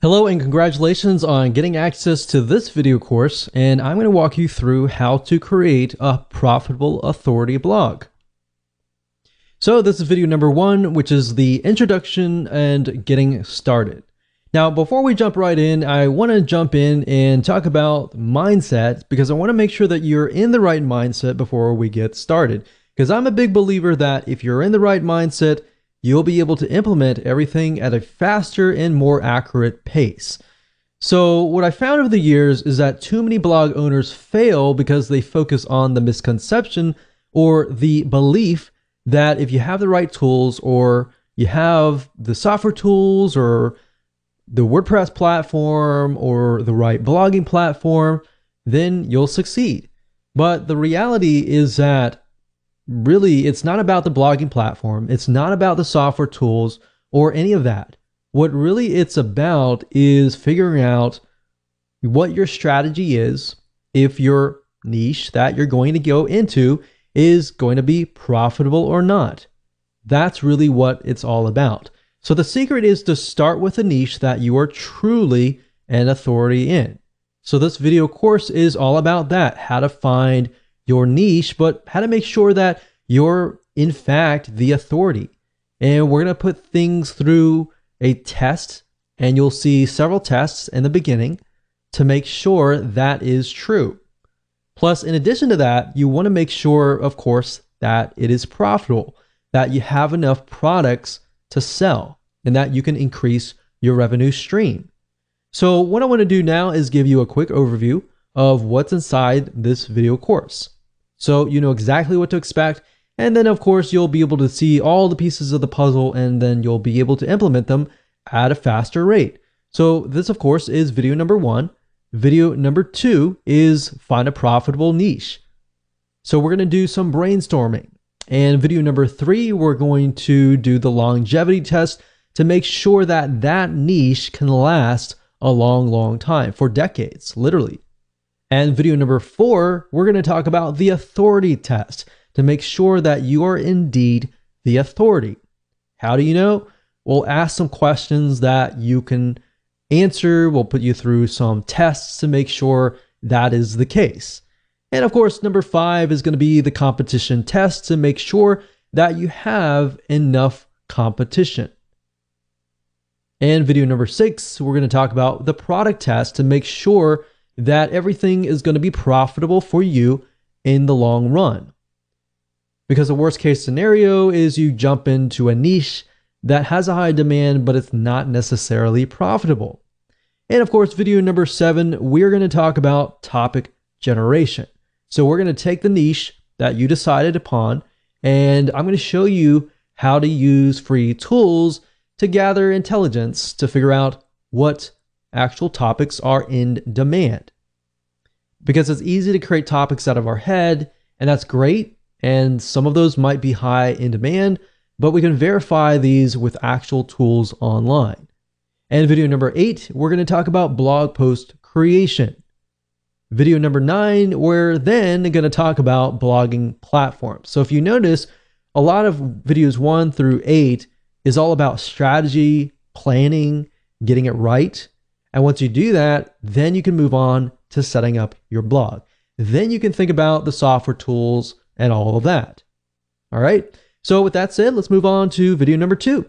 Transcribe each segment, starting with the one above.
Hello and congratulations on getting access to this video course, and I'm going to walk you through how to create a profitable authority blog. So this is video number 1, which is the introduction and getting started. Now, before we jump right in, I want to jump in and talk about mindset because I want to make sure that you're in the right mindset before we get started. Because I'm a big believer that if you're in the right mindset, you'll be able to implement everything at a faster and more accurate pace. So what I found over the years is that too many blog owners fail because they focus on the misconception or the belief that if you have the right tools or you have the software tools or the WordPress platform or the right blogging platform, then you'll succeed. But the reality is that really, it's not about the blogging platform. It's not about the software tools or any of that. What really it's about is figuring out what your strategy is if your niche that you're going to go into is going to be profitable or not. That's really what it's all about. So the secret is to start with a niche that you are truly an authority in. So this video course is all about that, how to find your niche, but how to make sure that you're in fact the authority. And we're going to put things through a test, and you'll see several tests in the beginning to make sure that is true. Plus, in addition to that, you want to make sure, of course, that it is profitable, that you have enough products to sell, and that you can increase your revenue stream. So what I want to do now is give you a quick overview of what's inside this video course. So you know exactly what to expect, and then of course you'll be able to see all the pieces of the puzzle, and then you'll be able to implement them at a faster rate. So this of course is video number 1. Video number 2 is find a profitable niche. So we're going to do some brainstorming. And video number 3, we're going to do the longevity test to make sure that that niche can last a long time, for decades, literally. And video number 4, we're going to talk about the authority test to make sure that you are indeed the authority. How do you know? We'll ask some questions that you can answer. We'll put you through some tests to make sure that is the case. And of course, number 5 is going to be the competition test to make sure that you have enough competition. And video number 6, we're going to talk about the product test to make sure that everything is going to be profitable for you in the long run. Because the worst case scenario is you jump into a niche that has a high demand, but it's not necessarily profitable. And of course, video number 7, we're going to talk about topic generation. So we're going to take the niche that you decided upon, and I'm going to show you how to use free tools to gather intelligence to figure out what actual topics are in demand. Because it's easy to create topics out of our head, and that's great. And some of those might be high in demand, but we can verify these with actual tools online. And video number 8, we're going to talk about blog post creation. Video number 9, we're then going to talk about blogging platforms. So if you notice, a lot of videos 1 through 8 is all about strategy, planning, getting it right. And once you do that, then you can move on to setting up your blog. Then you can think about the software tools and all of that. All right. So with that said, let's move on to video number 2.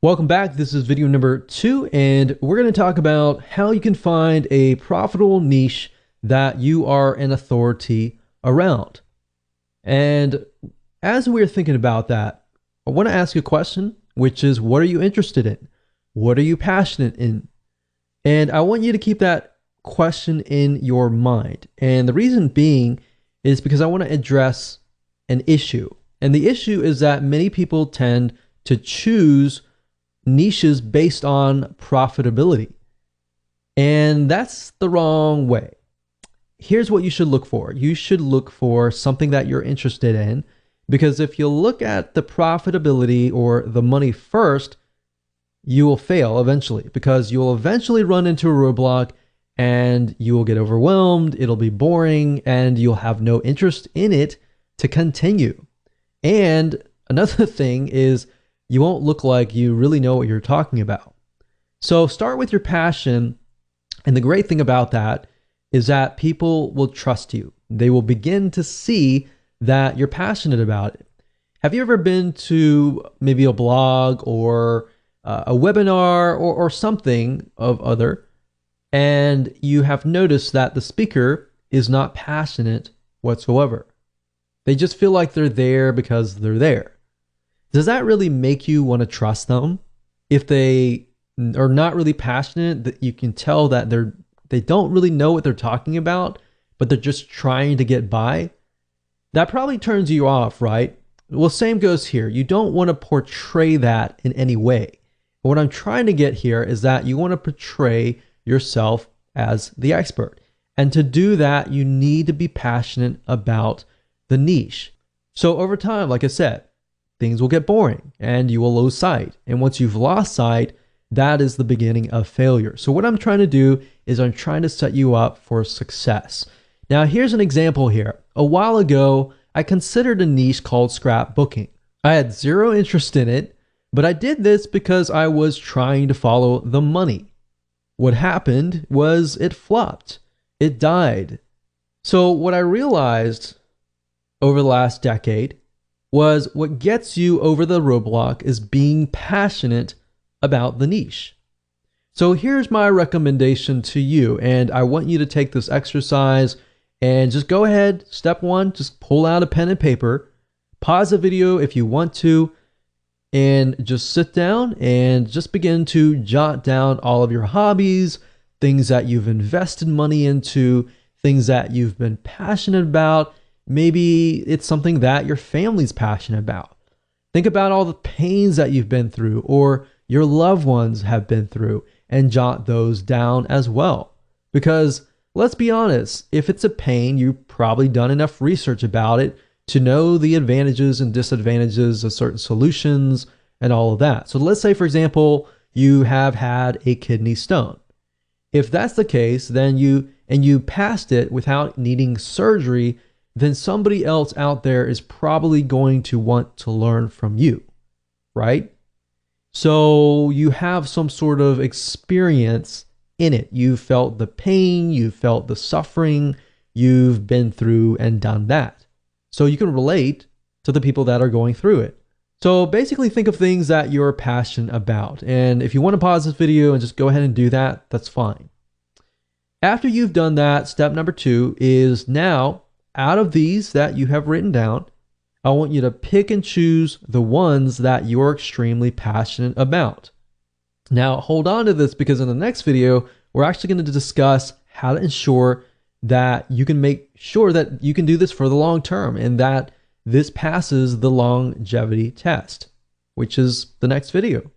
Welcome back. This is video number 2, and we're going to talk about how you can find a profitable niche that you are an authority around. And as we're thinking about that, I want to ask you a question, which is, what are you interested in? What are you passionate in? And I want you to keep that question in your mind. And the reason being is because I want to address an issue. And the issue is that many people tend to choose niches based on profitability. And that's the wrong way. Here's what you should look for. You should look for something that you're interested in, because if you look at the profitability or the money first, you will fail eventually, because you will eventually run into a roadblock and you will get overwhelmed. It'll be boring and you'll have no interest in it to continue. And another thing is you won't look like you really know what you're talking about. So start with your passion. And the great thing about that is that people will trust you. They will begin to see that you're passionate about it. Have you ever been to maybe a blog or a webinar or something of other, and you have noticed that the speaker is not passionate whatsoever? They just feel like they're there because they're there. Does that really make you want to trust them? If they are not really passionate, that you can tell that they don't really know what they're talking about, but they're just trying to get by. That probably turns you off, right? Well, same goes here. You don't want to portray that in any way. What I'm trying to get here is that you want to portray yourself as the expert. And to do that, you need to be passionate about the niche. So over time, like I said, things will get boring and you will lose sight. And once you've lost sight, that is the beginning of failure. So what I'm trying to do is I'm trying to set you up for success. Now, here's an example here. A while ago, I considered a niche called scrapbooking. I had zero interest in it, but I did this because I was trying to follow the money. What happened was it flopped. It died. So what I realized over the last decade was what gets you over the roadblock is being passionate about the niche. So here's my recommendation to you, and I want you to take this exercise and just go ahead. Step one, just pull out a pen and paper, pause the video if you want to, and just sit down and just begin to jot down all of your hobbies, things that you've invested money into, things that you've been passionate about. Maybe it's something that your family's passionate about. Think about all the pains that you've been through or your loved ones have been through, and jot those down as well. Because let's be honest, if it's a pain, you've probably done enough research about it to know the advantages and disadvantages of certain solutions and all of that. So let's say, for example, you have had a kidney stone. If that's the case, then you passed it without needing surgery, then somebody else out there is probably going to want to learn from you, right? So you have some sort of experience in it. You felt the pain, you felt the suffering, you've been through and done that. So you can relate to the people that are going through it. So basically think of things that you're passionate about. And if you want to pause this video and just go ahead and do that, that's fine. After you've done that, step number 2 is now, out of these that you have written down, I want you to pick and choose the ones that you're extremely passionate about. Now, hold on to this, because in the next video, we're actually going to discuss how to ensure that you can make sure that you can do this for the long term and that this passes the longevity test, which is the next video.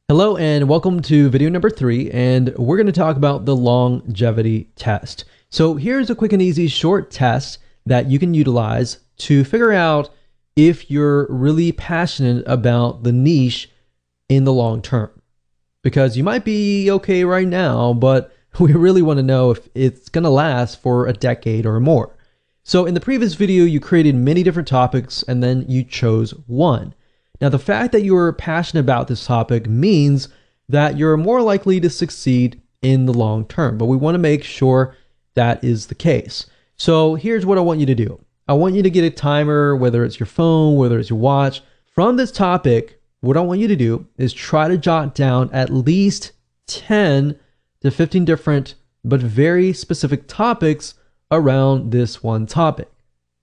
Hello and welcome to video number 3, and we're going to talk about the longevity test. So here's a quick and easy short test that you can utilize to figure out if you're really passionate about the niche in the long term. Because you might be okay right now, but we really want to know if it's going to last for a decade or more. So in the previous video, you created many different topics and then you chose one. Now, the fact that you're passionate about this topic means that you're more likely to succeed in the long term, but we want to make sure that is the case. So here's what I want you to do. I want you to get a timer, whether it's your phone, whether it's your watch. From this topic, what I want you to do is try to jot down at least 10 to 15 different but very specific topics around this one topic.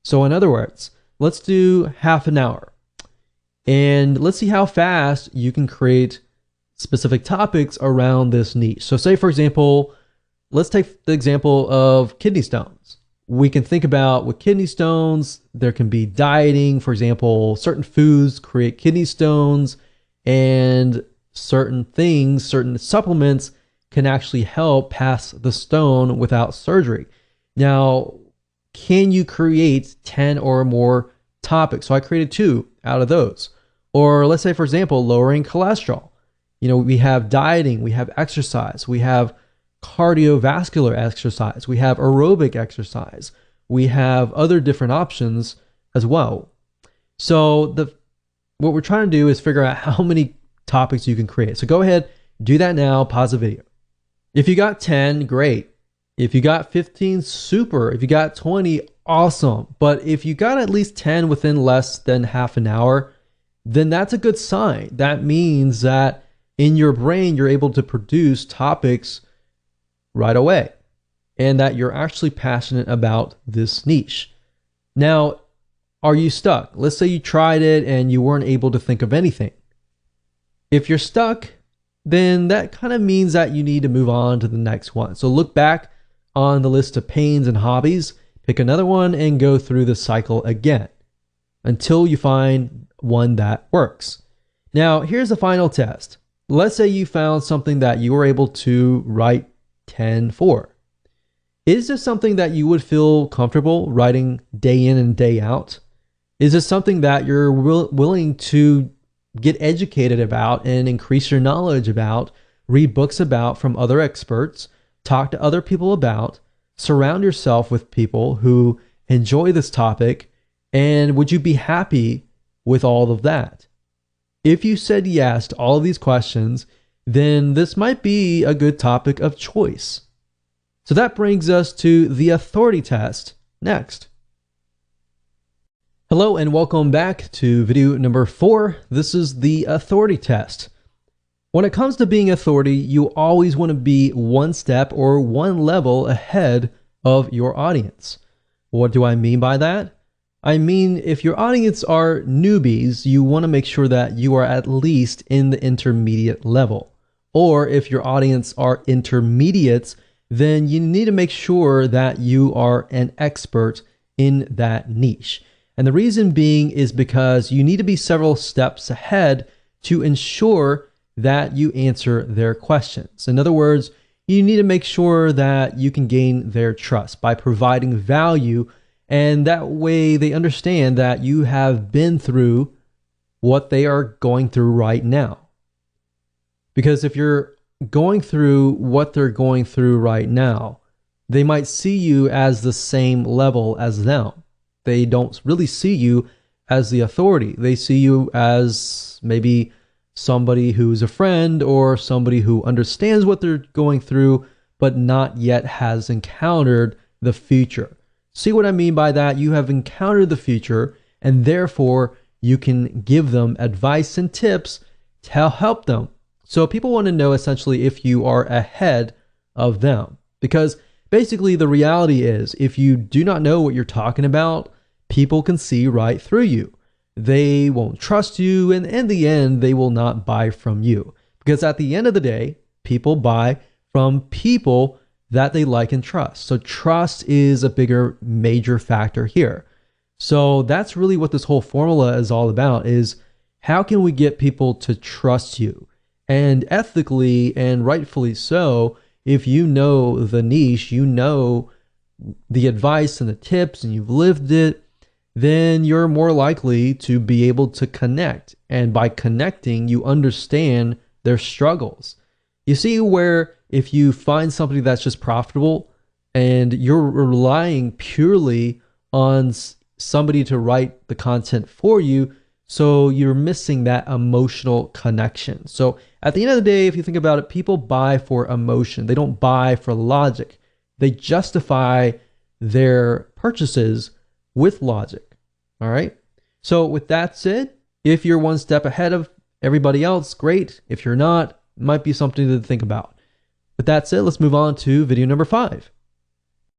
So in other words, let's do half an hour. And let's see how fast you can create specific topics around this niche. So say, for example, let's take the example of kidney stones. We can think about with kidney stones, there can be dieting. For example, certain foods create kidney stones, and certain things, certain supplements can actually help pass the stone without surgery. Now, can you create 10 or more topics? So I created 2 out of those. Or let's say, for example, lowering cholesterol. You know, we have dieting, we have exercise, we have cardiovascular exercise, we have aerobic exercise, we have other different options as well. So what we're trying to do is figure out how many topics you can create. So go ahead do that now, pause the video. If you got 10, great. If you got 15, super. If you got 20, awesome. But if you got at least 10 within less than half an hour, then that's a good sign. That means that in your brain, you're able to produce topics right away and that you're actually passionate about this niche. Now, are you stuck? Let's say you tried it and you weren't able to think of anything. If you're stuck, then that kind of means that you need to move on to the next one. So look back on the list of pains and hobbies, pick another one and go through the cycle again until you find one that works. Now, here's the final test. Let's say you found something that you were able to write 10 for. Is this something that you would feel comfortable writing day in and day out? Is this something that you're willing to get educated about and increase your knowledge about, read books about from other experts, talk to other people about, surround yourself with people who enjoy this topic, and would you be happy with all of that? If you said yes to all of these questions, then this might be a good topic of choice. So that brings us to the authority test next. Hello and welcome back to video number 4. This is the authority test. When it comes to being authority, you always want to be one step or one level ahead of your audience. What do I mean by that? I mean, if your audience are newbies, you want to make sure that you are at least in the intermediate level. Or if your audience are intermediates, then you need to make sure that you are an expert in that niche. And the reason being is because you need to be several steps ahead to ensure that you answer their questions. In other words, you need to make sure that you can gain their trust by providing value, and that way they understand that you have been through what they are going through right now. Because if you're going through what they're going through right now, they might see you as the same level as them. They don't really see you as the authority. They see you as maybe somebody who's a friend or somebody who understands what they're going through, but not yet has encountered the future. See what I mean by that? You have encountered the future, and therefore you can give them advice and tips to help them. So people want to know essentially if you are ahead of them, because basically the reality is if you do not know what you're talking about, people can see right through you. They won't trust you, and in the end, they will not buy from you. Because at the end of the day, people buy from people that they like and trust. So trust is a bigger, major factor here. So that's really what this whole formula is all about, is how can we get people to trust you? And ethically and rightfully so, if you know the niche, you know the advice and the tips, and you've lived it, then you're more likely to be able to connect. And by connecting, you understand their struggles. You see where if you find somebody that's just profitable and you're relying purely on somebody to write the content for you, so you're missing that emotional connection. So at the end of the day, if you think about it, people buy for emotion. They don't buy for logic. They justify their purchases with logic. All right. So with that said, if you're one step ahead of everybody else, great. If you're not, it might be something to think about. With that said, let's move on to video number 5.